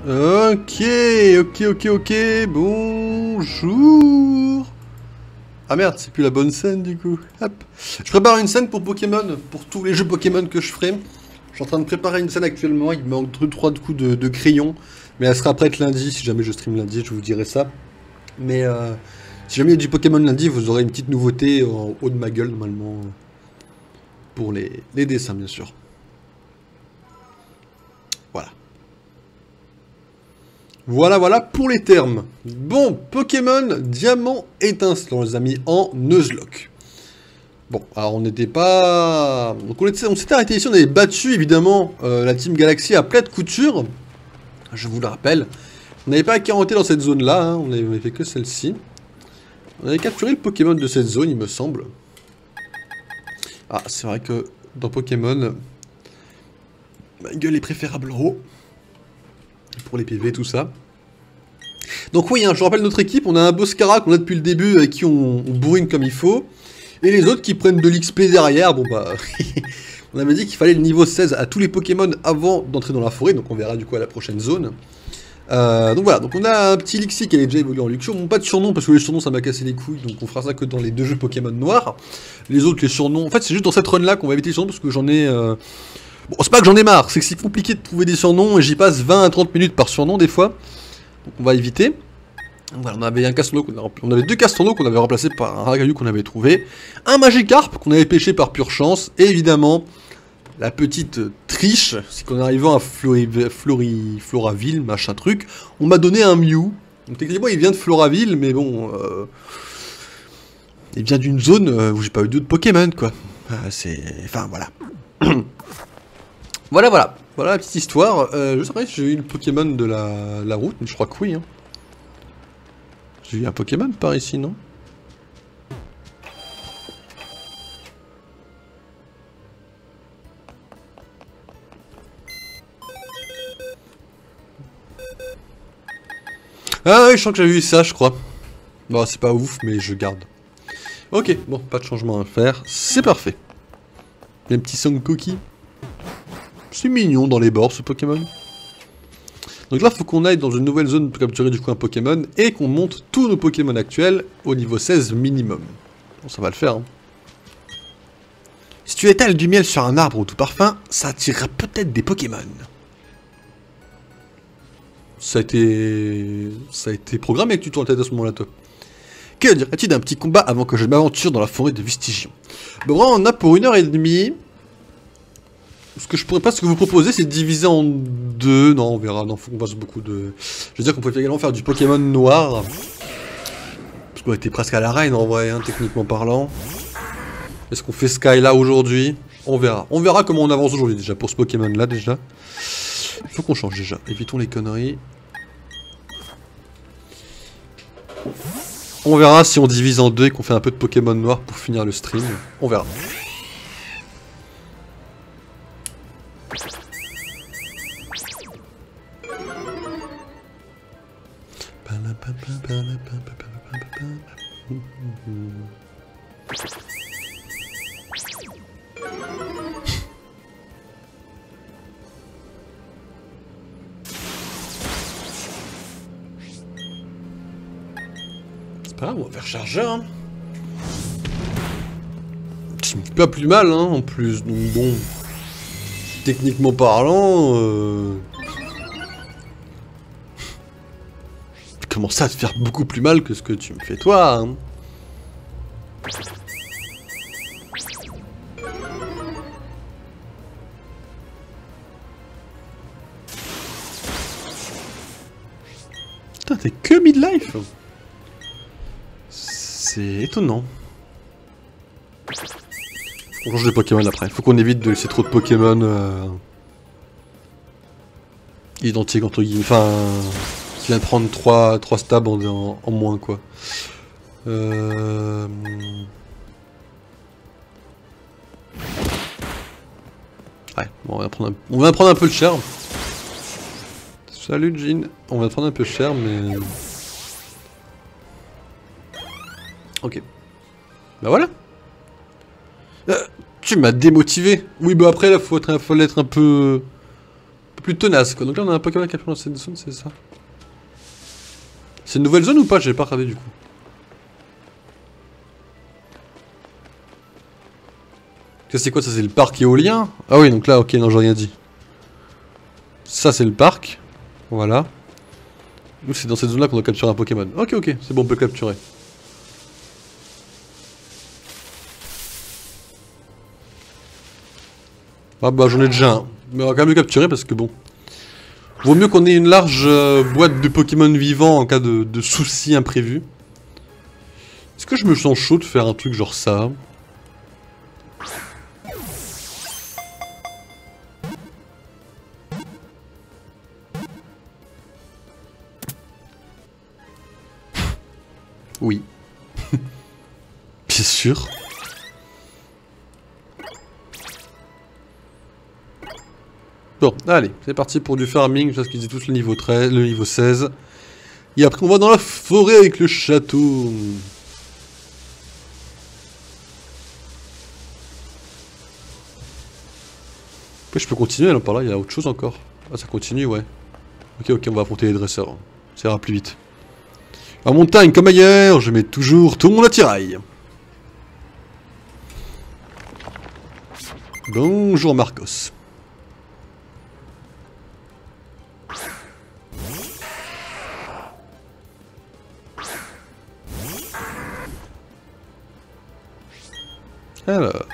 Ok, ok, bonjour. Ah merde, c'est plus la bonne scène du coup. Hop. Je prépare une scène pour Pokémon, pour tous les jeux Pokémon que je ferai. Je suis en train de préparer une scène actuellement, il me manque 2-3 coups de crayon. Mais elle sera prête lundi, si jamais je stream lundi, je vous dirai ça. Mais si jamais il y a du Pokémon lundi, vous aurez une petite nouveauté en haut de ma gueule normalement. Pour les dessins bien sûr. Voilà. Voilà pour les termes. Bon, Pokémon Diamant étincelant, les amis, en Nuzlocke. Bon, alors on n'était pas... Donc on s'était arrêté ici, on avait battu évidemment la Team Galaxy à plat de couture. Je vous le rappelle. On n'avait pas à carotter dans cette zone-là, hein, on avait fait que celle-ci. On avait capturé le Pokémon de cette zone, il me semble. Ah, c'est vrai que dans Pokémon, ma gueule est préférable en haut. Pour les PV, tout ça. Donc oui, hein, je rappelle notre équipe, on a un Boscara qu'on a depuis le début, avec qui on bourrine comme il faut. Et les autres qui prennent de l'XP derrière, bon bah... on avait dit qu'il fallait le niveau 16 à tous les Pokémon avant d'entrer dans la forêt, donc on verra du coup à la prochaine zone. Donc voilà, donc on a un petit Lixie qui a déjà évolué en Luxio, bon pas de surnom parce que les surnoms ça m'a cassé les couilles, donc on fera ça que dans les deux jeux Pokémon noirs. Les autres, les surnoms, en fait c'est juste dans cette run là qu'on va éviter les surnoms parce que j'en ai... Bon c'est pas que j'en ai marre, c'est que c'est compliqué de trouver des surnoms et j'y passe 20 à 30 minutes par surnom des fois. Donc on va éviter. Voilà, on avait un Castorno on avait deux Castorno qu'on avait remplacé par un Ragayu qu'on avait trouvé, un Magikarp qu'on avait pêché par pure chance, et évidemment la petite triche, c'est qu'en arrivant à Floraville, machin truc, on m'a donné un Mew. Donc techniquement il vient de Floraville, mais bon, il vient d'une zone où j'ai pas eu d'autres Pokémon quoi. Enfin voilà. Voilà la petite histoire. Je sais pas si j'ai eu le Pokémon de la route, mais je crois que oui. Hein. J'ai eu un Pokémon par ici, non? Ah oui, je sens que j'avais eu ça, je crois. Bon, c'est pas ouf, mais je garde. Ok, bon, pas de changement à faire. C'est parfait. Un petit Song Cookie. C'est mignon dans les bords, ce Pokémon. Donc là, faut qu'on aille dans une nouvelle zone pour capturer du coup un Pokémon et qu'on monte tous nos Pokémon actuels au niveau 16 minimum. Bon, ça va le faire. Hein. Si tu étales du miel sur un arbre ou tout parfum, ça attirera peut-être des Pokémon. Ça a été programmé que tu tournes la tête à ce moment-là, toi. Que dirais-tu d'un petit combat avant que je m'aventure dans la forêt de Vestigion? Bon, on en a pour 1h30. Ce que je pourrais pas, ce que vous proposez, c'est de diviser en deux. Non, on verra. Non, faut qu'on fasse beaucoup de... Je veux dire qu'on peut également faire du Pokémon noir. Parce qu'on était presque à l'arène en vrai, hein, techniquement parlant. Est-ce qu'on fait Sky là aujourd'hui? On verra. On verra comment on avance aujourd'hui déjà pour ce Pokémon là déjà. Il faut qu'on change déjà. Évitons les conneries. On verra si on divise en deux et qu'on fait un peu de Pokémon noir pour finir le stream. On verra. C'est pas grave, on va faire charger, hein. C'est pas plus mal, hein, en plus, donc bon... Techniquement parlant, tu commences à te faire beaucoup plus mal que ce que tu me fais toi, hein. Putain, t'es que midlife. C'est étonnant. On change de Pokémon après. Faut qu'on évite de laisser trop de Pokémon identiques entre guillemets. Enfin, qui vient de prendre 3 stabs en moins quoi. Ouais, bon, on va prendre un peu de cher. Salut Jean. On va prendre un peu cher mais... Ok. Bah voilà. Tu m'as démotivé. Oui, bah après, là, faut être un peu peu plus tenace quoi. Donc là on a un Pokémon qui a pris dans cette zone, c'est ça. C'est une nouvelle zone ou pas? J'ai pas regardé du coup. C'est quoi ça? C'est le parc éolien? Ah oui, donc là, ok, non, j'ai rien dit. Ça, c'est le parc. Voilà. Nous, c'est dans cette zone-là qu'on doit capturer un Pokémon. Ok, ok, c'est bon, on peut le capturer. Ah bah, j'en ai déjà un. Mais on va quand même le capturer parce que bon. Vaut mieux qu'on ait une large boîte de Pokémon vivants en cas de soucis imprévus. Est-ce que je me sens chaud de faire un truc genre ça? Oui. Bien sûr. Bon, allez, c'est parti pour du farming, parce qu'ils étaient tous le niveau 13, le niveau 16. Et après on va dans la forêt avec le château. Après je peux continuer là par là, il y a autre chose encore. Ah ça continue, ouais. Ok, ok, on va affronter les dresseurs. Ça ira plus vite. En montagne comme ailleurs, je mets toujours tout mon attirail. Bonjour Marcos. Alors...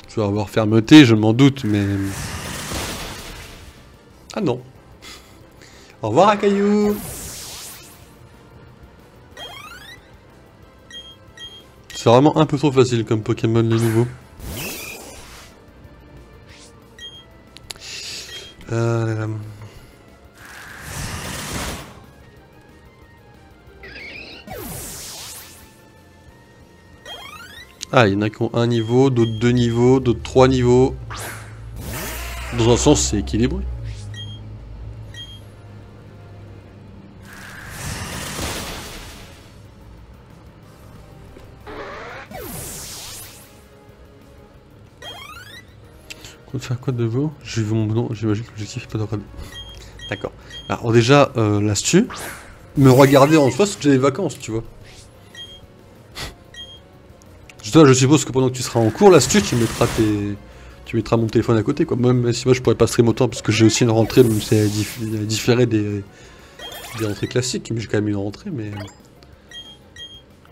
Je vais avoir fermeté, je m'en doute, mais... Ah non. Au revoir Akayu. C'est vraiment un peu trop facile comme Pokémon les nouveaux. Ah, il y en a qui ont un niveau, d'autres 2 niveaux, d'autres 3 niveaux. Dans un sens, c'est équilibré. On va faire quoi de vous? J'ai vu mon nom, j'imagine que l'objectif est pas de regarder. D'accord. Alors déjà, l'astuce, me regarder en soi, c'est que j'ai les vacances, tu vois. Je suppose que pendant que tu seras en cours, l'astuce, tu mettras mon téléphone à côté, quoi. Même si moi je pourrais pas stream autant, parce que j'ai aussi une rentrée, même si elle est différée des rentrées classiques, mais j'ai quand même une rentrée, mais...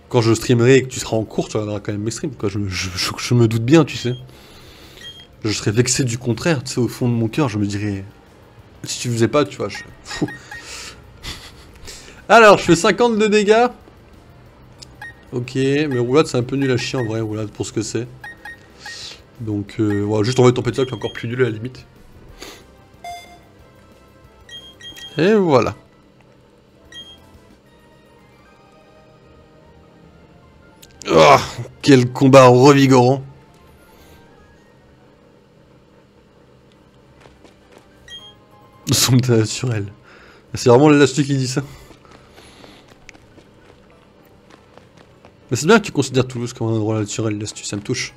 Quand je streamerai et que tu seras en cours, tu regarderas quand même mes streams, quoi. Je me doute bien, tu sais. Je serais vexé du contraire, tu sais, au fond de mon cœur, je me dirais... Si tu faisais pas, tu vois, Fou. Alors, je fais 50 de dégâts. Ok, mais roulade, c'est un peu nul à chier en vrai, roulade, pour ce que c'est. Donc, voilà, juste envoyer ton pétale, qui est encore plus nul à la limite. Et voilà. Oh, quel combat revigorant. Son état naturel. C'est vraiment l'astuce qui dit ça. Mais c'est bien que tu considères Toulouse comme un endroit naturel, l'astuce, ça me touche.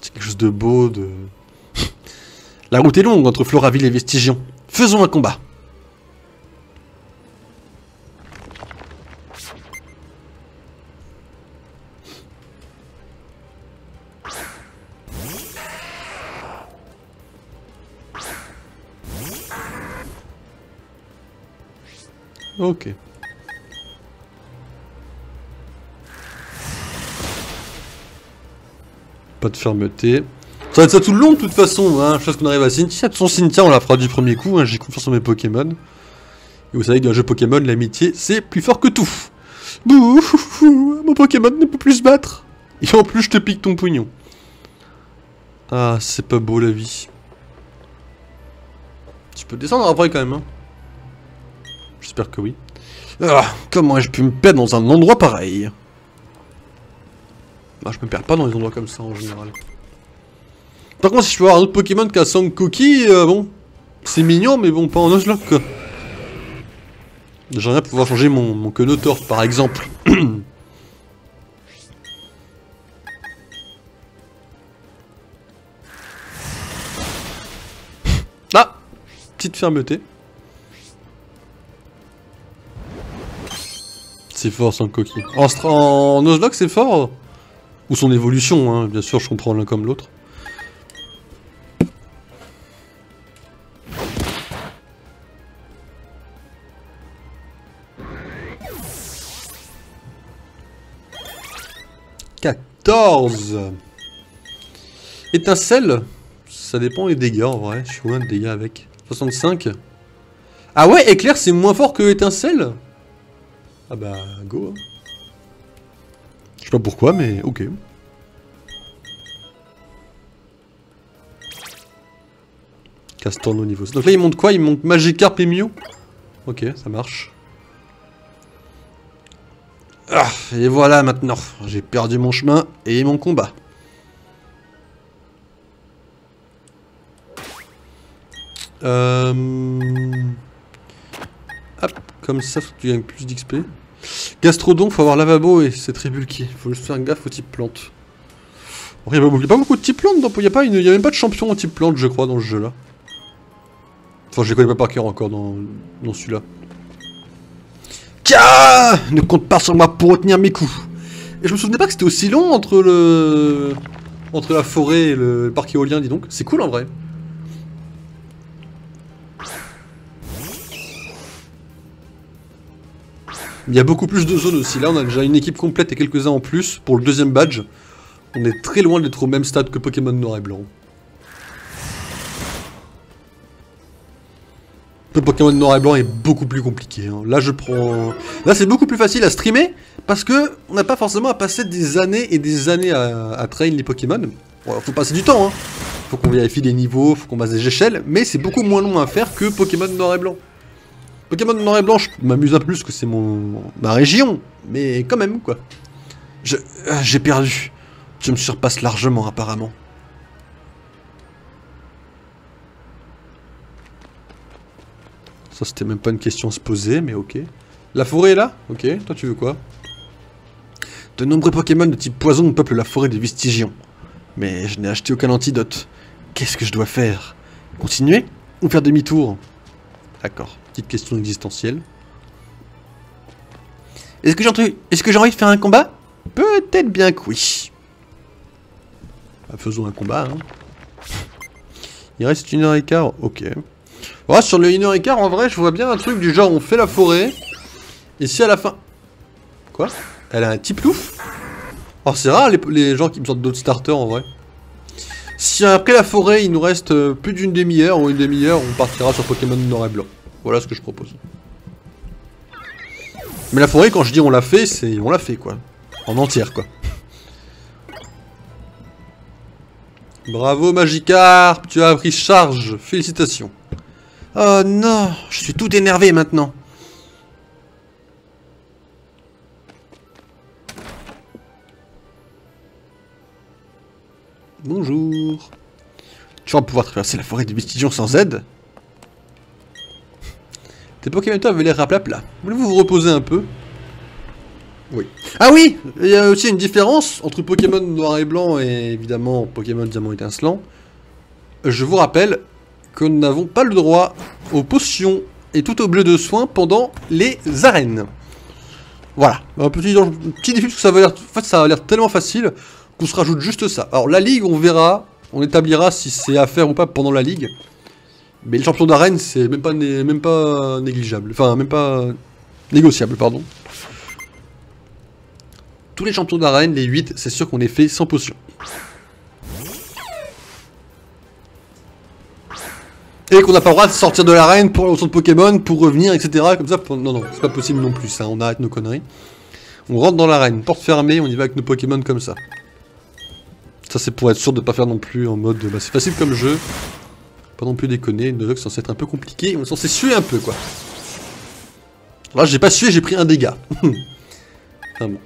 C'est quelque chose de beau, de... La route est longue entre Floraville et Vestigion. Faisons un combat. Ok. Pas de fermeté. Ça va être ça tout le long de toute façon, hein. Chose qu'on arrive à Cynthia. De son Cynthia, on la fera du premier coup, hein. J'ai confiance en mes Pokémon. Et vous savez que dans un jeu Pokémon, l'amitié, c'est plus fort que tout. Bouh, mon Pokémon ne peut plus se battre. Et en plus, je te pique ton pognon. Ah, c'est pas beau la vie. Tu peux descendre après quand même, hein. J'espère que oui. Ah, comment ai-je pu me perdre dans un endroit pareil? Bah, je me perds pas dans les endroits comme ça en général. Par contre, si je peux avoir un autre Pokémon qu'un Sankoki, bon, c'est mignon, mais bon, pas en Nuzlocke quoi. J'aimerais bien pouvoir changer mon Quenotor par exemple. petite fermeté. C'est fort son coquille. En Nuzlocke c'est fort. Ou son évolution, hein, bien sûr je comprends l'un comme l'autre. « 14 ! Étincelle, ça dépend des dégâts en vrai, je suis loin de dégâts avec. 65. Ah ouais, éclair c'est moins fort que étincelle? Ah bah, go. Je sais pas pourquoi, mais ok. Castorno niveau. Donc là il monte quoi? Il monte Magikarp et Mew? Ok, ça marche. Ah, et voilà maintenant, j'ai perdu mon chemin et mon combat. Hop, comme ça, faut que tu gagnes plus d'XP. Gastrodon, faut avoir lavabo et c'est très bulky. Faut juste faire gaffe au type plante. Il n'y a pas beaucoup de type plante, il n'y a même pas de champion au type plante, je crois, dans ce jeu-là. Enfin, je les connais pas par cœur encore dans celui-là. Tiens, ne compte pas sur moi pour retenir mes coups. Et je me souvenais pas que c'était aussi long entre la forêt et le parc éolien, dis donc. C'est cool en vrai. Il y a beaucoup plus de zones aussi. Là, on a déjà une équipe complète et quelques-uns en plus pour le deuxième badge. On est très loin d'être au même stade que Pokémon Noir et Blanc. Le Pokémon Noir et Blanc est beaucoup plus compliqué. Hein. Là, Là, c'est beaucoup plus facile à streamer parce que on n'a pas forcément à passer des années et des années à train les Pokémon. Bon, faut passer du temps, hein. Faut qu'on vérifie les niveaux, faut qu'on base des échelles, mais c'est beaucoup moins long à faire que Pokémon Noir et Blanc. Pokémon Noir et Blanc, je m'amuse un peu plus que c'est ma région, mais quand même, quoi. J'ai perdu. Je me surpasse largement, apparemment. Ça, c'était même pas une question à se poser, mais ok. La forêt est là? Ok, toi tu veux quoi? De nombreux Pokémon de type poison peuplent la forêt des Vestigions. Mais je n'ai acheté aucun antidote. Qu'est-ce que je dois faire? Continuer? Ou faire demi-tour? D'accord, petite question existentielle. Est-ce que j'ai envie de faire un combat? Peut-être bien que oui. Bah, faisons un combat, hein. Il reste 1h15, ok. Ouais, sur le 1h15, en vrai, je vois bien un truc du genre, on fait la forêt, et si à la fin... Quoi? Elle a un type louf? Oh, c'est rare les gens qui me sortent d'autres starters, en vrai. Si après la forêt, il nous reste plus d'une demi-heure, ou une demi-heure, on partira sur Pokémon Noir et Blanc. Voilà ce que je propose. Mais la forêt, quand je dis on l'a fait, c'est on l'a fait, quoi. En entière, quoi. Bravo Magikarp, tu as pris charge, félicitations. Oh non, je suis tout énervé maintenant. Bonjour. Tu vas pouvoir traverser la forêt des Vestigions sans aide. Tes Pokémon avaient l'air à plat plat. Voulez-vous vous reposer un peu? Oui. Ah oui, il y a aussi une différence entre Pokémon Noir et Blanc et évidemment Pokémon Diamant Étincelant. Je vous rappelle que nous n'avons pas le droit aux potions et tout objet de soins pendant les arènes. Voilà, un petit défi parce que ça va l'air, en fait, ça a l'air tellement facile qu'on se rajoute juste ça. Alors la ligue, on verra, on établira si c'est à faire ou pas pendant la ligue. Mais le champion d'arène, c'est même pas négligeable, enfin même pas négociable, pardon. Tous les champions d'arène, les 8, c'est sûr qu'on est fait sans potion. Et qu'on n'a pas le droit de sortir de l'arène pour aller au centre Pokémon, pour revenir, etc. Comme ça, non, non, c'est pas possible non plus, ça, on arrête nos conneries. On rentre dans l'arène, porte fermée, on y va avec nos Pokémon comme ça. Ça, c'est pour être sûr de ne pas faire non plus en mode, bah, c'est facile comme jeu. Pas non plus déconner, une c'est censé être un peu compliqué, on est censé suer un peu, quoi. Là, j'ai pas sué, j'ai pris un dégât. Enfin bon.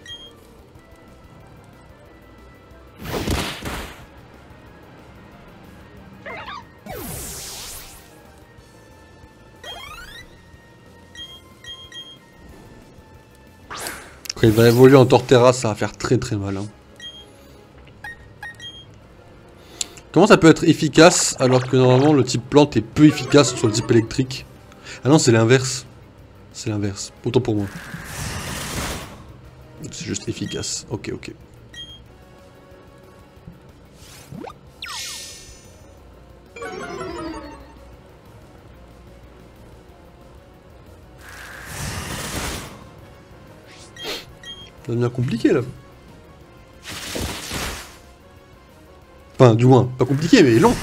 Quand il va évoluer en Torterra, ça va faire très très mal. Hein. Comment ça peut être efficace alors que normalement le type plante est peu efficace sur le type électrique? Ah non, c'est l'inverse. C'est l'inverse. Autant pour moi. C'est juste efficace. Ok, ok. Ça devient compliqué là. Enfin, du moins, pas compliqué, mais long.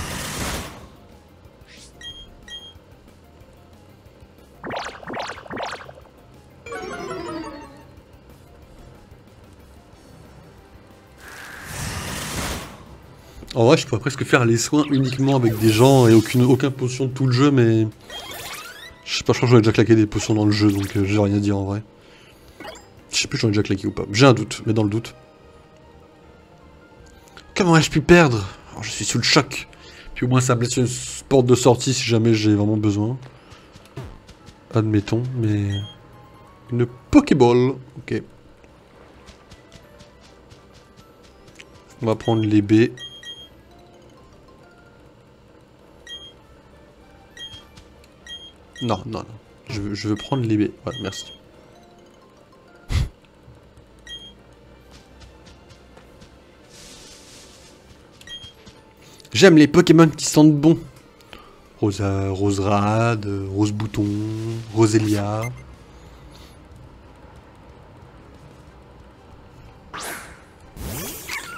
En vrai, je pourrais presque faire les soins uniquement avec des gens et aucun potion de tout le jeu, mais... Je sais pas, je crois que j'aurais déjà claqué des potions dans le jeu, donc j'ai rien à dire en vrai. Je sais plus si j'en ai déjà claqué ou pas. J'ai un doute, mais dans le doute. Comment ai-je pu perdre? Alors, je suis sous le choc. Puis au moins ça me laisse une porte de sortie si jamais j'ai vraiment besoin. Admettons, mais... Une Pokéball. Ok. On va prendre les baies. Non, non, non. Je veux prendre les baies. Ouais, merci. J'aime les Pokémon qui sentent bon. Roserade, Rose Bouton, Roselia.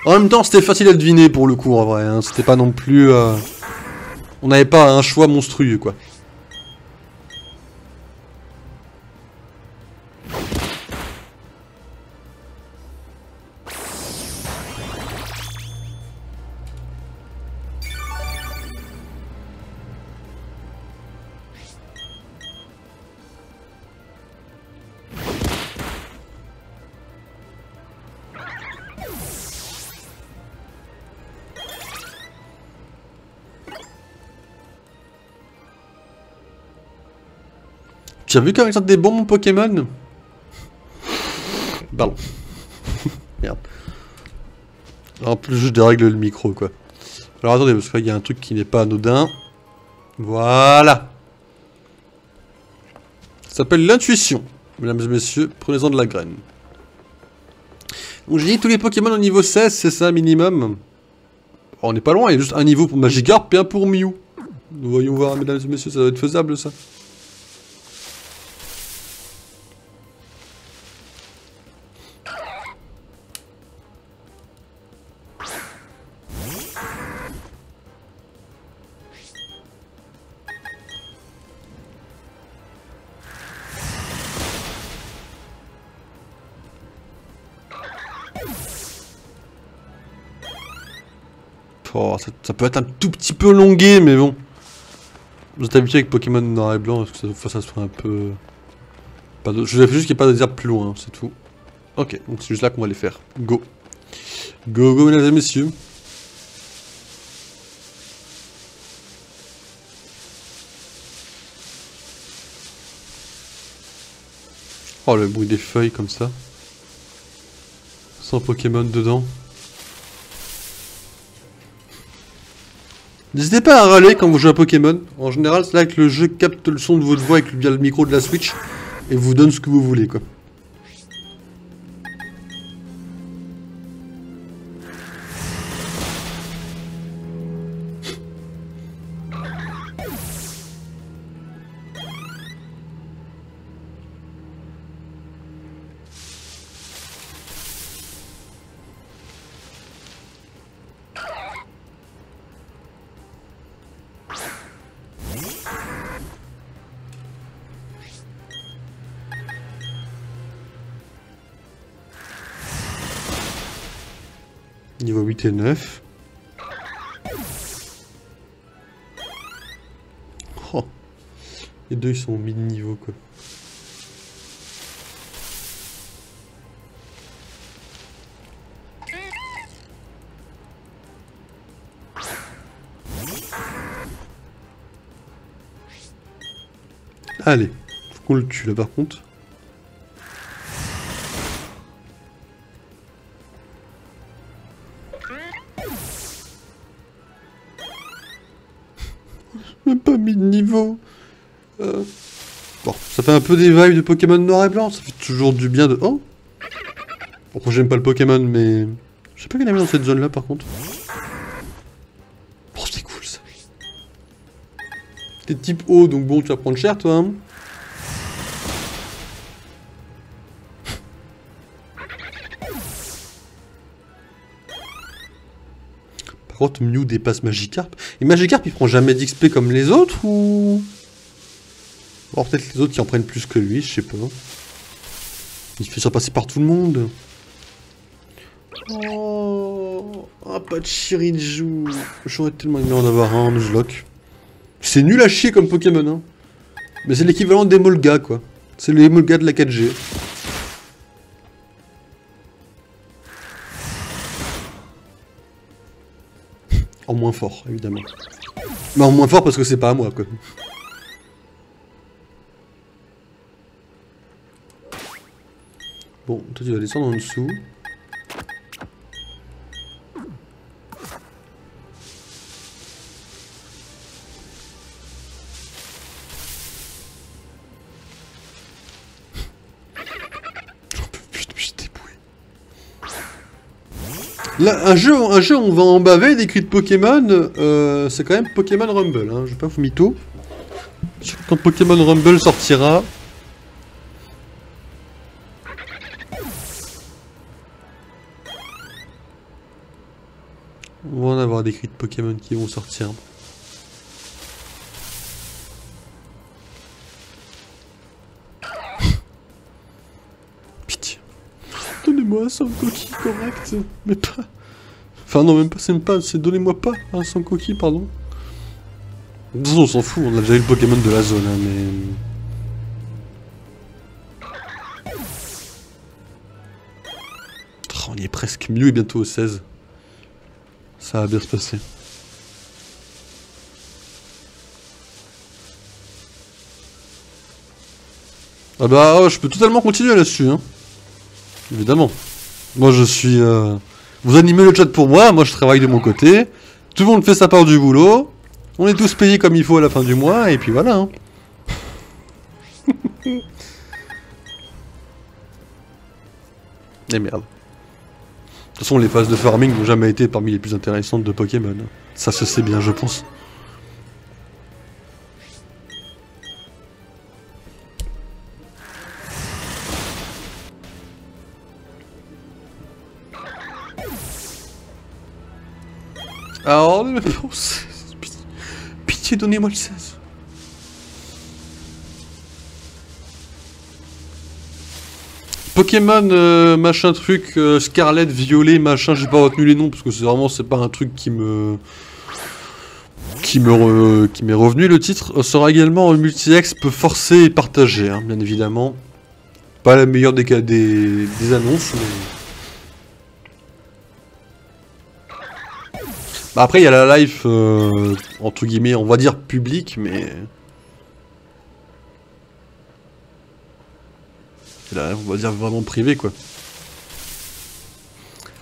En même temps, c'était facile à deviner pour le coup en vrai. Hein. C'était pas non plus... On n'avait pas un choix monstrueux quoi. Tu as vu comme ils sortent des bons mon Pokémon? Pardon. Merde. En plus, je dérègle le micro, quoi. Alors attendez, parce qu'il y a un truc qui n'est pas anodin. Voilà. Ça s'appelle l'intuition. Mesdames et messieurs, prenez-en de la graine. Donc j'ai dit tous les Pokémon au niveau 16, c'est ça, minimum. On n'est pas loin, il y a juste un niveau pour Magikarp et un pour Mew. Voyons voir, mesdames et messieurs, ça doit être faisable, ça. Oh, ça peut être un tout petit peu longué, mais bon. Vous êtes habitué avec Pokémon noir et blanc, parce que des fois ça soit un peu... Je vous ai fait juste qu'il n'y ait pas de dire plus loin, c'est tout. Ok, donc c'est juste là qu'on va les faire. Go. Go, go, mesdames et messieurs. Oh, le bruit des feuilles comme ça. Sans Pokémon dedans. N'hésitez pas à râler quand vous jouez à Pokémon. En général, c'est là que le jeu capte le son de votre voix via le micro de la Switch et vous donne ce que vous voulez, quoi. Niveau 8 et 9. Oh. Les deux ils sont au mid-niveau quoi. Allez, faut qu'on le tue là par contre. Bon, ça fait un peu des vibes de Pokémon noir et blanc, ça fait toujours du bien de... Oh. Bon, j'aime pas le Pokémon, mais... Je sais pas qu'il y en a mis dans cette zone-là, par contre. Oh, c'est cool, ça. T'es type eau, donc bon, tu vas prendre cher, toi, hein. Par contre, Mew dépasse Magikarp. Et Magikarp, il prend jamais d'XP comme les autres, ou... Alors peut-être les autres qui en prennent plus que lui, je sais pas. Il se fait surpasser par tout le monde. Oh, pas de Chirinjou. J'aurais tellement aimé en avoir un en Nuzlocke. C'est nul à chier comme Pokémon, hein. Mais c'est l'équivalent des Molga, quoi. C'est les Molga de la 4G. En moins fort, évidemment. Mais en moins fort parce que c'est pas à moi, quoi. Bon, toi tu vas descendre en dessous. J'en peux plus de me jeter boué. Là, un jeu où on va en baver des cris de Pokémon, c'est quand même Pokémon Rumble, hein. Je vais pas vous mytho. Quand Pokémon Rumble sortira... On va en avoir des cris de Pokémon qui vont sortir. Pitié. Donnez-moi un Sankoki correct. Mais pas... Enfin non, même pas, c'est donnez-moi pas un Sankoki, pardon. De toute façon, on s'en fout, on a déjà eu le Pokémon de la zone, hein, mais... Oh, on y est presque. Mew est bientôt au 16. Ça va bien se passer. Ah bah, oh, je peux totalement continuer là-dessus, hein. Évidemment. Moi, je suis... Vous animez le chat pour moi je travaille de mon côté. Tout le monde fait sa part du boulot. On est tous payés comme il faut à la fin du mois, et puis voilà, hein. Et merde. De toute façon, les phases de farming n'ont jamais été parmi les plus intéressantes de Pokémon. Ça se sait bien, je pense. Alors, pitié, donnez-moi le 16. Pokémon, machin truc, Scarlet, Violet, machin, j'ai pas retenu les noms parce que c'est vraiment, c'est pas un truc qui m'est revenu. Le titre sera également en multi-exp forcé et partagé, hein, bien évidemment. Pas la meilleure des annonces, mais... Bah après, il y a la life, entre guillemets, on va dire public, mais... Là, on va dire vraiment privé, quoi.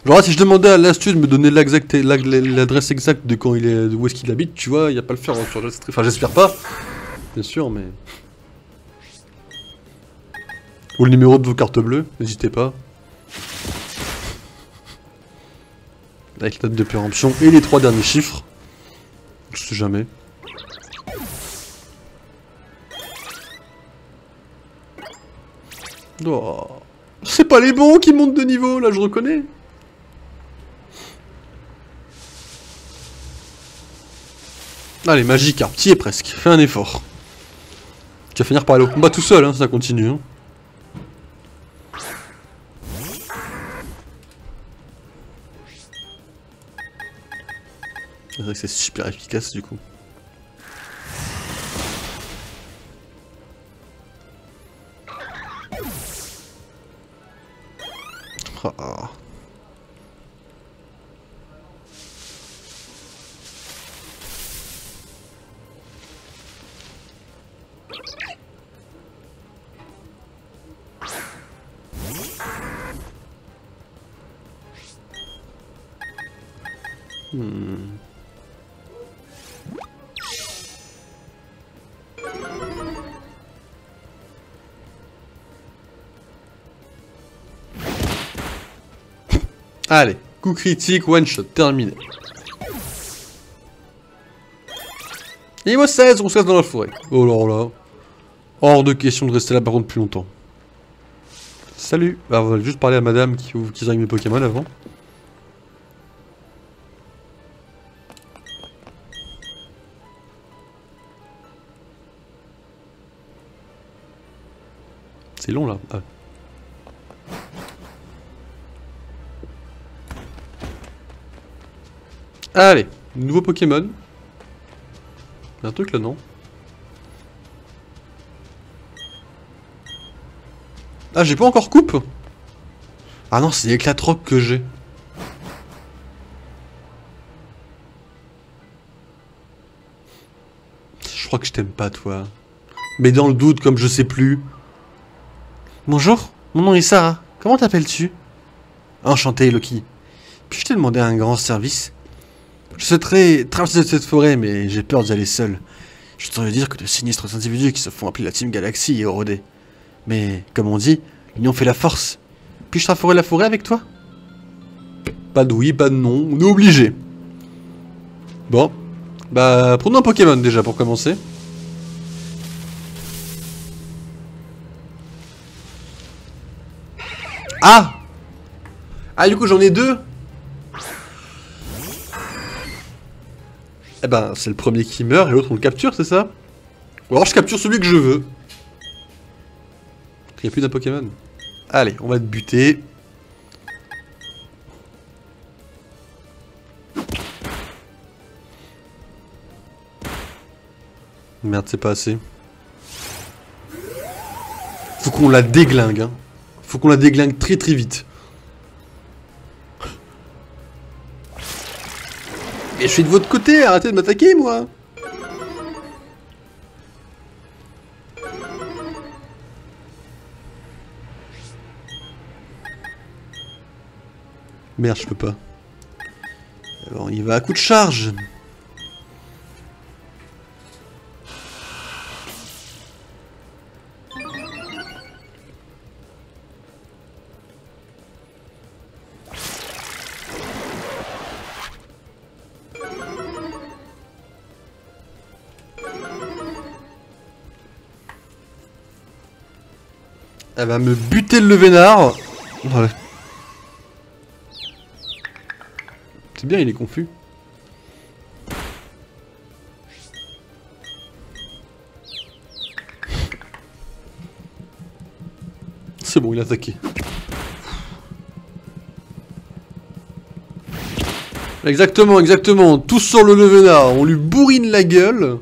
Genre, si je demandais à l'astuce de me donner l'adresse exacte de quand il est, de où est-ce qu'il habite, tu vois, il n'y a pas le faire sur le stream. Enfin, j'espère pas, bien sûr, mais... Ou le numéro de vos cartes bleues, n'hésitez pas. Avec la date de péremption et les 3 derniers chiffres. Je sais jamais. Oh. C'est pas les bons qui montent de niveau, là, je reconnais. Allez, Magikarp, t'y es presque. Fais un effort. Tu vas finir par aller au combat tout seul, hein, ça continue. Hein. C'est vrai que c'est super efficace, du coup. Ah. Allez, coup critique, one shot, terminé. Niveau 16, on se casse dans la forêt. Oh là là. Hors de question de rester là par contre plus longtemps. Salut. Alors, on va juste parler à madame qui avec mes Pokémon avant. C'est long là. Ah. Allez, nouveau Pokémon. Il y a un truc là, non? Ah, j'ai pas encore coupe? Ah non, c'est l'éclatroc que j'ai. Je crois que je t'aime pas, toi. Mais dans le doute, comme je sais plus. Bonjour, mon nom est Sarah. Comment t'appelles-tu? Enchanté, Loki. Puis-je te demander un grand service? Je souhaiterais traverser cette forêt, mais j'ai peur d'y aller seul. Je voudrais dire que de sinistres individus qui se font appeler la Team Galaxy et rôder. Mais, comme on dit, l'union fait la force. Puis-je traverser la forêt avec toi? Pas de oui, pas de non, on est obligé. Bon. Bah, prenons un Pokémon déjà pour commencer. Ah! Ah, du coup, j'en ai deux. Eh ben, c'est le premier qui meurt et l'autre on le capture, c'est ça? Ou alors je capture celui que je veux. Il n'y a plus d'un Pokémon. Allez, on va te buter. Merde, c'est pas assez. Faut qu'on la déglingue, hein. Faut qu'on la déglingue très très vite. Mais je suis de votre côté, arrêtez de m'attaquer, moi. Merde, je peux pas. Alors, il va à coup de charge. Elle va me buter le vénard. Ouais. C'est bien, il est confus. C'est bon, il a attaqué. Exactement, exactement. Tous sur le vénard. On lui bourrine la gueule.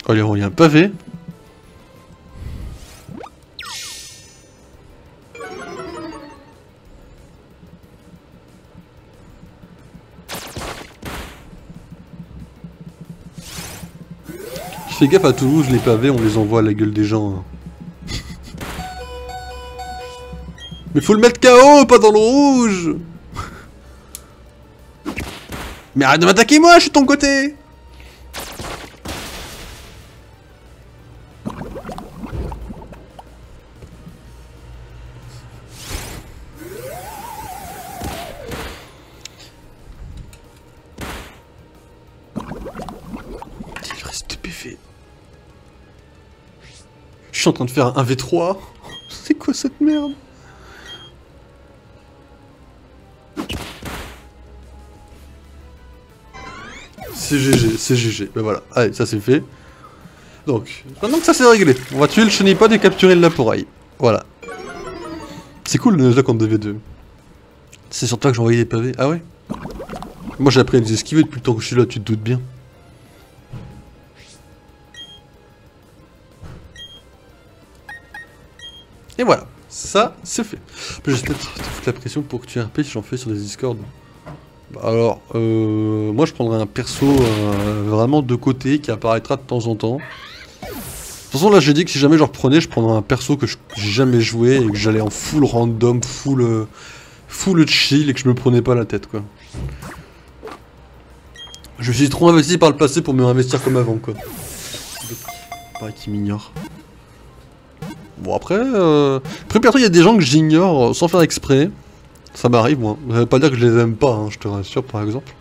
Oh, il y a un pavé. Fais gaffe à Toulouse, les pavés, on les envoie à la gueule des gens. Hein. Mais faut le mettre KO, pas dans le rouge. Mais arrête de m'attaquer, moi, je suis de ton côté. Il reste 2 PV. Je suis en train de faire un V3. C'est quoi cette merde? C'est GG, c'est GG. Ben voilà, allez, ça c'est fait. Donc, maintenant que ça c'est réglé, on va tuer le chenipod et capturer le laporail. Voilà. C'est cool le Nuzlocke en 2v2. C'est sur toi que j'ai envoyé des pavés. Ah ouais? Moi j'ai appris à les esquiver depuis le temps que je suis là, tu te doutes bien. Et voilà, ça c'est fait. Je vais peut-être te foutre la pression pour que tu RP si j'en fais sur des Discord. Alors, moi je prendrais un perso vraiment de côté qui apparaîtra de temps en temps. De toute façon là j'ai dit que si jamais je reprenais, je prendrais un perso que j'ai jamais joué et que j'allais en full random, full chill et que je me prenais pas la tête quoi. Je me suis trop investi par le passé pour me réinvestir comme avant, quoi. Pareil qu'il m'ignore. Bon, après, perso, il y a des gens que j'ignore sans faire exprès. Ça m'arrive, moi. Ça veut pas dire que je les aime pas, hein, je te rassure, par exemple.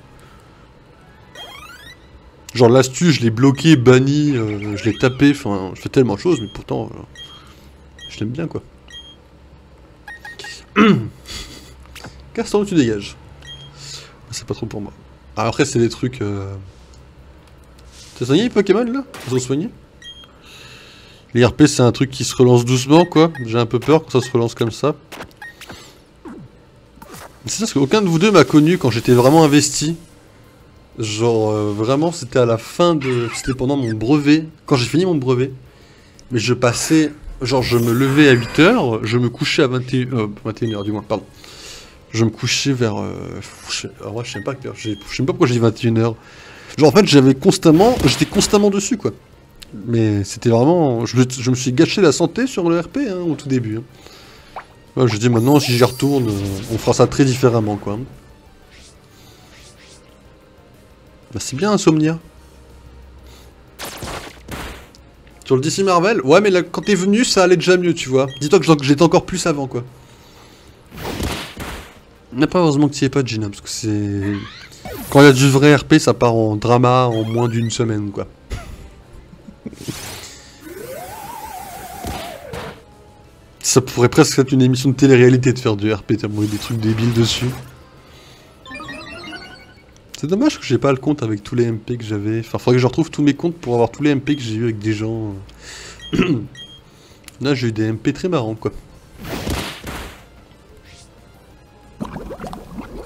Genre, l'astuce, je l'ai bloqué, banni, je l'ai tapé, enfin, je fais tellement de choses, mais pourtant, je l'aime bien, quoi. Caston, tu dégages. C'est pas trop pour moi. Ah, après, c'est des trucs... T'as soigné les Pokémon, là? Ils ont soigné? Les RP, c'est un truc qui se relance doucement, quoi. J'ai un peu peur quand ça se relance comme ça. C'est ça, parce qu'aucun de vous deux m'a connu quand j'étais vraiment investi. Genre, vraiment, c'était à la fin de... C'était pendant mon brevet. Quand j'ai fini mon brevet. Mais je passais... Genre, je me levais à 8h, je me couchais à 21h, du moins, pardon. Je me couchais vers... Alors, moi, je sais pas que... Je sais même pas pourquoi j'ai dit 21h. Genre, en fait, j'étais constamment dessus, quoi. Mais c'était vraiment... Je me suis gâché la santé sur le RP, hein, au tout début. Hein. Ouais, je dis maintenant, si j'y retourne, on fera ça très différemment, quoi. Bah, c'est bien, Insomnia. Sur le DC Marvel, ouais, mais là, quand t'es venu, ça allait déjà mieux, tu vois. Dis-toi que j'étais encore plus avant, quoi. Mais pas heureusement que t'y es pas, Gina, parce que c'est... Quand il y a du vrai RP, ça part en drama en moins d'une semaine, quoi. Ça pourrait presque être une émission de télé-réalité de faire du RP, tellement il y a des trucs débiles dessus. C'est dommage que j'ai pas le compte avec tous les MP que j'avais. Enfin, faudrait que je retrouve tous mes comptes pour avoir tous les MP que j'ai eu avec des gens. Là, j'ai eu des MP très marrants, quoi.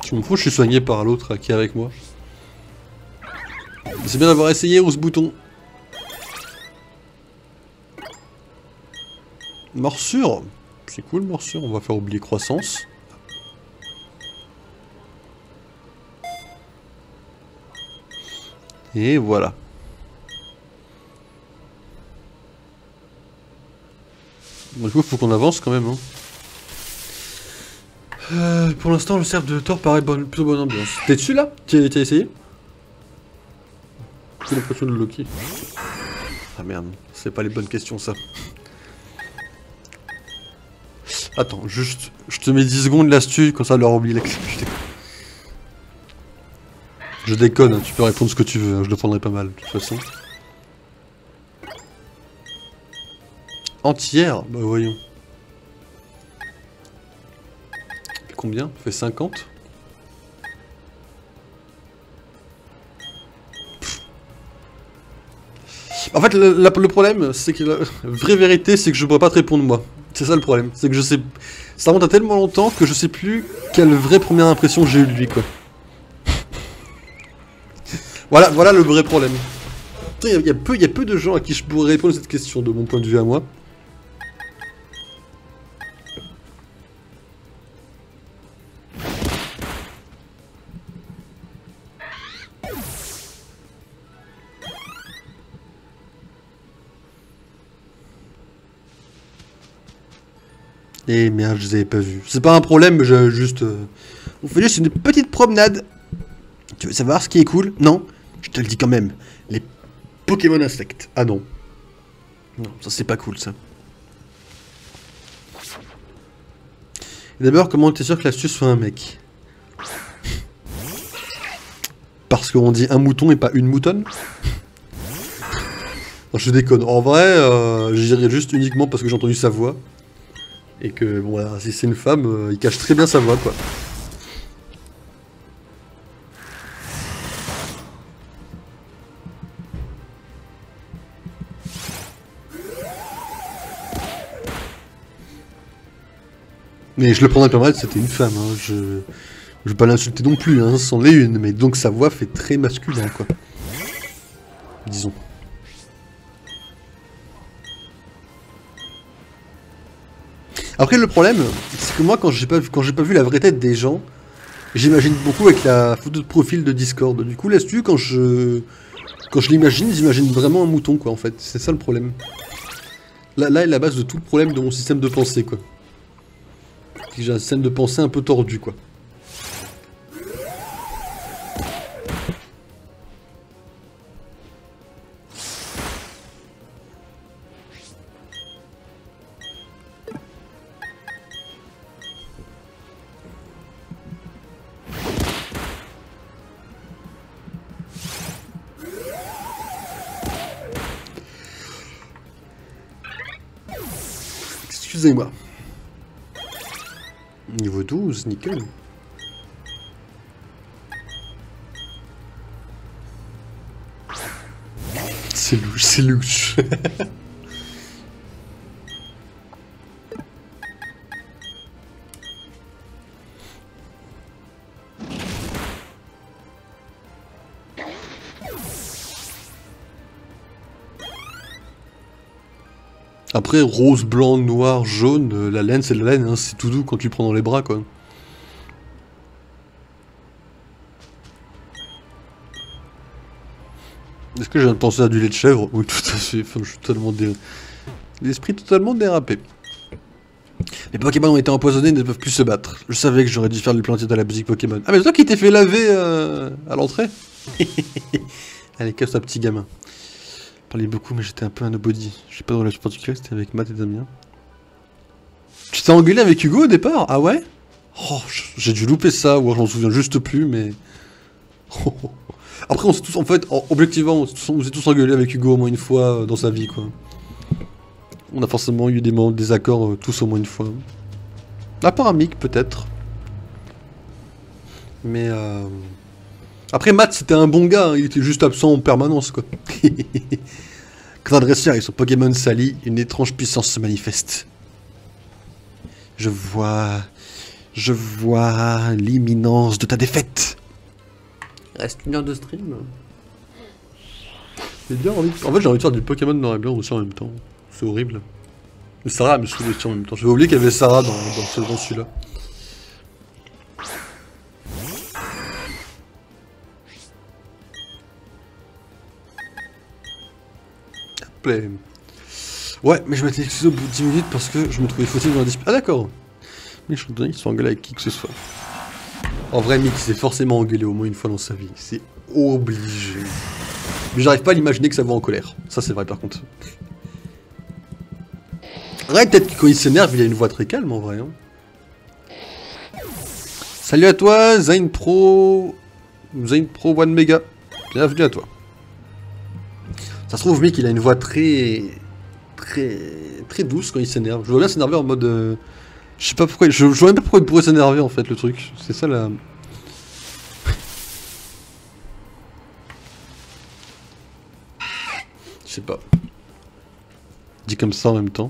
Je m'en fous, je suis soigné par l'autre qui est avec moi. C'est bien d'avoir essayé, ou ce bouton. Morsure. C'est cool, morsure. On va faire oublier croissance. Et voilà. Bon, du coup, faut qu'on avance quand même. Hein. Pour l'instant, le cercle de Thor paraît plutôt bonne ambiance. T'es dessus là? T'as essayé? J'ai l'impression de Loki. Ah merde, c'est pas les bonnes questions ça. Attends, juste, je te mets 10 secondes l'astuce, comme ça leur oublie la clé. Je déconne, hein, tu peux répondre ce que tu veux, hein, je le prendrai pas mal, de toute façon. Entière? Bah voyons. Ça fait combien? Ça fait 50? En fait, le problème, c'est que la vraie vérité, c'est que je pourrais pas te répondre moi. C'est ça le problème, c'est que je sais... Ça remonte à tellement longtemps que je sais plus quelle vraie première impression j'ai eu de lui, quoi. Voilà le vrai problème. Il y a peu de gens à qui je pourrais répondre à cette question, de mon point de vue à moi. Eh merde, je les avais pas vus. C'est pas un problème, mais j'avais juste... On fait juste une petite promenade. Tu veux savoir ce qui est cool? Non? Je te le dis quand même. Les Pokémon insectes. Ah non. Non, ça c'est pas cool ça. D'abord, comment t'es sûr que l'astuce soit un mec? Parce qu'on dit un mouton et pas une moutonne? Non, je déconne. En vrai, j'irais juste uniquement parce que j'ai entendu sa voix. Et que, bon, voilà, si c'est une femme, il cache très bien sa voix, quoi. Mais je le prendrais pas mal, c'était une femme, hein. Je vais pas l'insulter non plus, hein, c'en est une, mais donc sa voix fait très masculin, quoi. Disons. Après le problème, c'est que moi quand j'ai pas vu la vraie tête des gens, j'imagine beaucoup avec la photo de profil de Discord. Du coup l'astuce quand je l'imagine, j'imagine vraiment un mouton quoi en fait. C'est ça le problème. Là est la base de tout le problème de mon système de pensée quoi. J'ai un système de pensée un peu tordu quoi. Excusez-moi. Niveau 12, nickel. C'est louche, c'est louche. Après, rose, blanc, noir, jaune, la laine c'est la laine, hein, c'est tout doux quand tu le prends dans les bras quoi. Est-ce que je viens de penser à du lait de chèvre? Oui, tout à fait, enfin, je suis totalement l'esprit totalement dérapé. Les Pokémon ont été empoisonnés et ne peuvent plus se battre. Je savais que j'aurais dû faire le plantier de la musique Pokémon. Ah mais c'est toi qui t'es fait laver à l'entrée. Allez, casse ta petit gamin. Je parlais beaucoup mais j'étais un peu un nobody. J'ai pas de relation particulière, c'était avec Matt et Damien. Tu t'es engueulé avec Hugo au départ? Ah ouais? Oh, j'ai dû louper ça, ou alors je m'en souviens juste plus, mais... Après on s'est tous, en fait, objectivement, on s'est tous engueulés avec Hugo au moins une fois dans sa vie quoi. On a forcément eu des désaccords tous au moins une fois. À part Mick peut-être. Mais après Matt c'était un bon gars, hein, il était juste absent en permanence quoi. Quand un dresseur et son Pokémon s'allient, une étrange puissance se manifeste. Je vois l'imminence de ta défaite. Il reste 1 heure de stream. J'ai bien envie de... En fait j'ai envie de faire du Pokémon noir et blanc aussi en même temps. C'est horrible. Mais Sarah me saoule aussi en même temps. J'avais oublié qu'il y avait Sarah dans celui-là. Ouais, mais je m'étais excusé au bout de 10 minutes parce que je me trouvais fautif dans la dispute. Ah d'accord. Mais je suis donné qu'ils sont engueulés avec qui que ce soit. En vrai, Mick s'est forcément engueulé au moins une fois dans sa vie. C'est obligé. Mais j'arrive pas à l'imaginer que ça va en colère. Ça c'est vrai par contre. Ouais, peut-être que quand il s'énerve, il a une voix très calme en vrai. Hein. Salut à toi, Zayn Pro 1 Mega. Bienvenue à toi. Ça se trouve, Mick, il a une voix très douce quand il s'énerve. Je vois bien s'énerver en mode... Je sais pas pourquoi... Je vois même pas pourquoi il pourrait s'énerver en fait, le truc. C'est ça la... Je sais pas. Dit comme ça en même temps.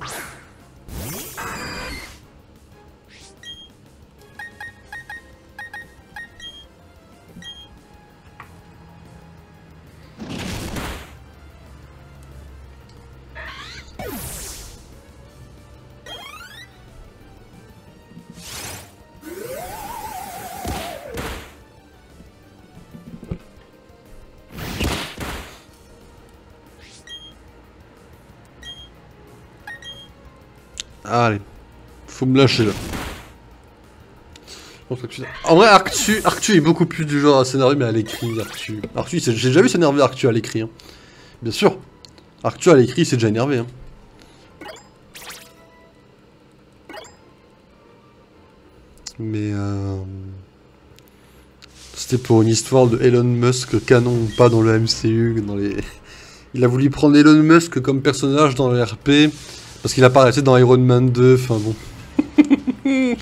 Allez, faut me lâcher là. En vrai, Arctu est beaucoup plus du genre à s'énerver, mais à l'écrit, Arctu, j'ai déjà vu s'énerver Arctu à l'écrit. Hein. Bien sûr. Arctu à l'écrit, il s'est déjà énervé. Hein. Mais c'était pour une histoire de Elon Musk canon ou pas dans le MCU, dans les... Il a voulu prendre Elon Musk comme personnage dans le RP. Parce qu'il apparaissait dans Iron Man 2, enfin bon. Il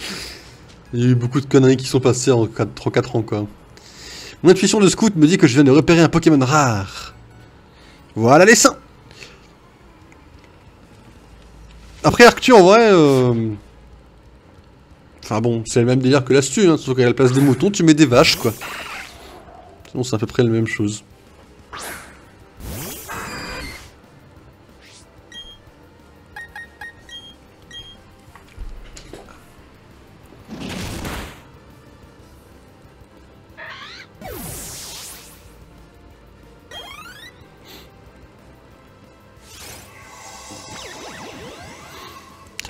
y a eu beaucoup de conneries qui sont passées en 3-4 ans quoi. Mon intuition de scout me dit que je viens de repérer un Pokémon rare. Voilà les seins. Après Arctu en vrai... Enfin bon, c'est le même délire que l'astu, hein, sauf qu'à la place des moutons, tu mets des vaches quoi. Sinon c'est à peu près la même chose.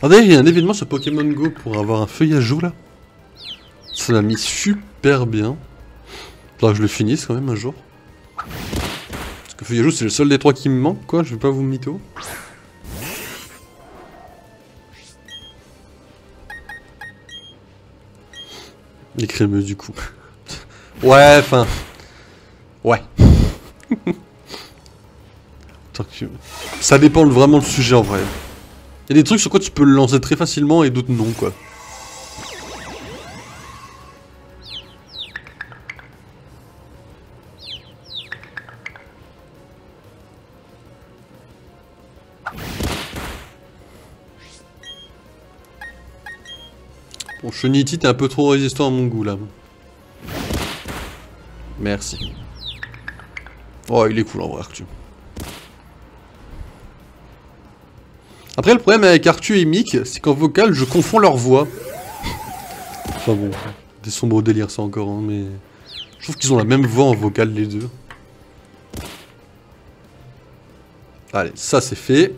Regardez, il y a un événement sur Pokémon Go pour avoir un feuillage là. Ça m'a mis super bien. Faudra que je le finisse quand même un jour. Parce que feuillage c'est le seul des 3 qui me manque quoi, je vais pas vous mytho. Les crémeux du coup. Ouais, enfin... Ouais. Ça dépend vraiment du sujet en vrai. Il y a des trucs sur quoi tu peux le lancer très facilement et d'autres non, quoi. Bon, Shunity, t'es un peu trop résistant à mon goût, là. Merci. Oh, il est cool en vrai, Arctu. Après, le problème avec Arctu et Mick, c'est qu'en vocal, je confonds leur voix. Enfin bon, des sombres délires, ça encore, hein, mais... Je trouve qu'ils ont la même voix en vocal, les deux. Allez, ça c'est fait.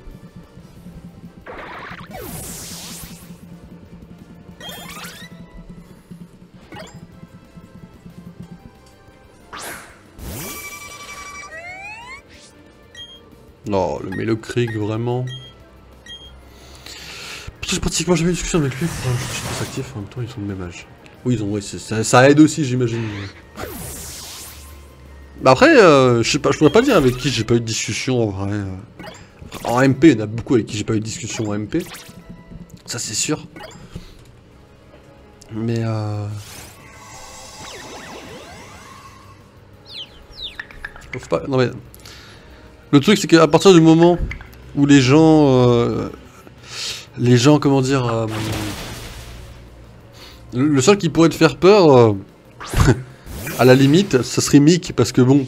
Non, le Melo Krieg, vraiment. J'ai pratiquement jamais eu de discussion avec lui. Je suis pas actif, en même temps ils sont de même âge. Oui, ils ont, ouais, ça aide aussi, j'imagine. Bah après, je sais pas, je pourrais pas dire avec qui j'ai pas eu de discussion en vrai. En MP, il y en a beaucoup avec qui j'ai pas eu de discussion en MP. Ça c'est sûr. Mais faut pas... Non mais... Le truc c'est qu'à partir du moment où les gens, comment dire... le seul qui pourrait te faire peur, à la limite, ça serait Mick, parce que bon,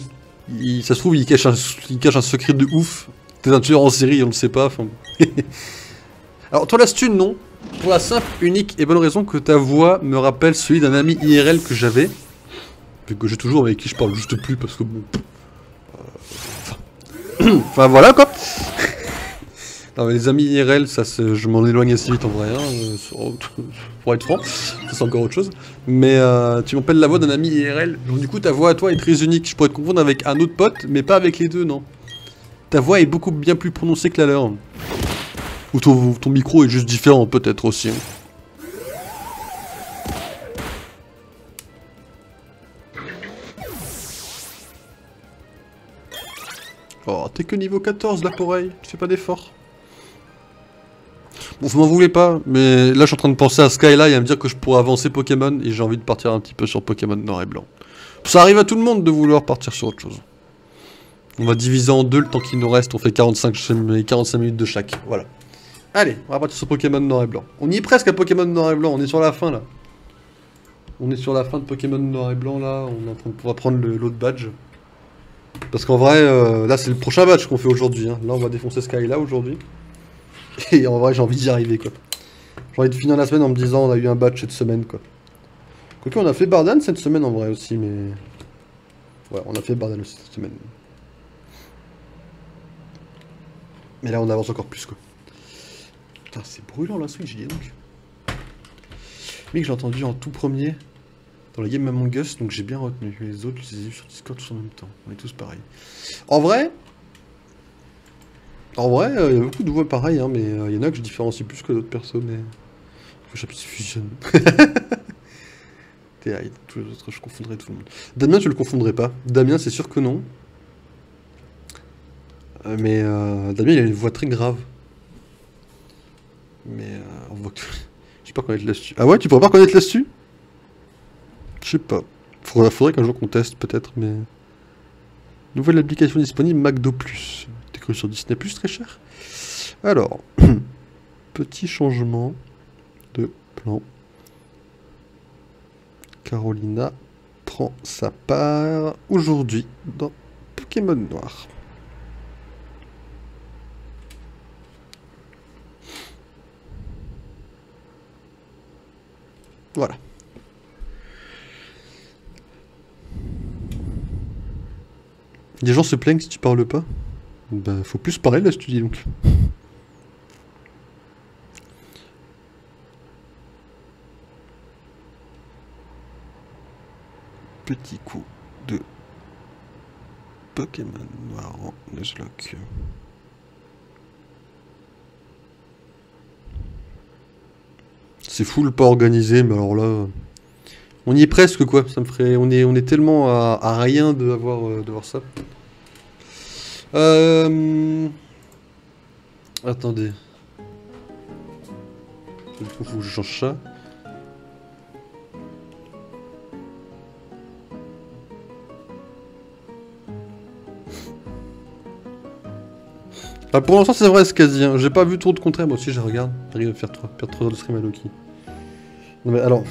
ça se trouve, il cache un secret de ouf. T'es un tueur en série, on le sait pas, enfin... Alors toi la stun, non. Pour la simple, unique et bonne raison que ta voix me rappelle celui d'un ami IRL que j'avais. Que j'ai toujours, avec qui je parle juste plus, parce que bon... Enfin voilà quoi. Non mais les amis IRL, ça je m'en éloigne assez vite en vrai, hein, pour être franc, ça c'est encore autre chose. Mais tu m'appelles la voix d'un ami IRL, donc du coup ta voix à toi est très unique. Je pourrais te confondre avec un autre pote, mais pas avec les deux, non. Ta voix est beaucoup bien plus prononcée que la leur. Ou ton micro est juste différent peut-être aussi. Oh, t'es que niveau 14 là pareil, tu fais pas d'effort. Bon, vous m'en voulez pas, mais là je suis en train de penser à Skyla et à me dire que je pourrais avancer Pokémon et j'ai envie de partir un petit peu sur Pokémon Noir et Blanc. Ça arrive à tout le monde de vouloir partir sur autre chose. On va diviser en deux le temps qu'il nous reste, on fait 45 minutes de chaque, voilà. Allez, on va partir sur Pokémon Noir et Blanc. On y est presque à Pokémon Noir et Blanc, on est sur la fin là. On est sur la fin de Pokémon Noir et Blanc là, on est en train de pouvoir prendre l'autre badge. Parce qu'en vrai, là c'est le prochain badge qu'on fait aujourd'hui, hein. Là on va défoncer Skyla aujourd'hui. Et en vrai j'ai envie d'y arriver quoi. J'ai envie de finir la semaine en me disant on a eu un badge cette semaine quoi. Quoique on a fait Bardan cette semaine en vrai aussi, mais... Ouais, on a fait Bardan aussi cette semaine. Mais là on avance encore plus quoi. Putain c'est brûlant la Switch, dis donc. Mais que j'ai entendu en tout premier dans la game Among Us, donc j'ai bien retenu. Les autres, je les ai vus sur Discord tous en même temps. On est tous pareils. En vrai, il y a beaucoup de voix pareilles, hein, mais il y en a que je différencie plus que d'autres personnes. Mais... Je sais plus si fusionne. Tous les autres, je confondrais tout le monde. Damien, tu le confondrais pas. Damien, c'est sûr que non. Mais Damien, il a une voix très grave. Mais on voit que... Je sais pas reconnaître l'astuce. Ah ouais, tu pourrais pas reconnaître l'astuce? Je sais pas. Faudrait qu'un jour qu'on teste, peut-être, mais... Nouvelle application disponible, McDo+. T'es cru sur Disney+, très cher. Alors... Petit changement de plan. Carolina prend sa part aujourd'hui dans Pokémon Noir. Voilà. Les gens se plaignent si tu parles pas. Bah, faut plus parler là, je te dis donc. Petit coup de Pokémon Noir en Nuzlocke. C'est full pas organisé, mais alors là... On y est presque quoi, ça me ferait... On est tellement à rien de voir ça. Attendez. Du coup, faut que je change ça. Ah, pour l'instant, c'est vrai, ce quasi. Hein. J'ai pas vu trop de contraires, moi aussi, je regarde. J'arrive à faire perdre 3 heures de stream à Loki. Non, mais alors,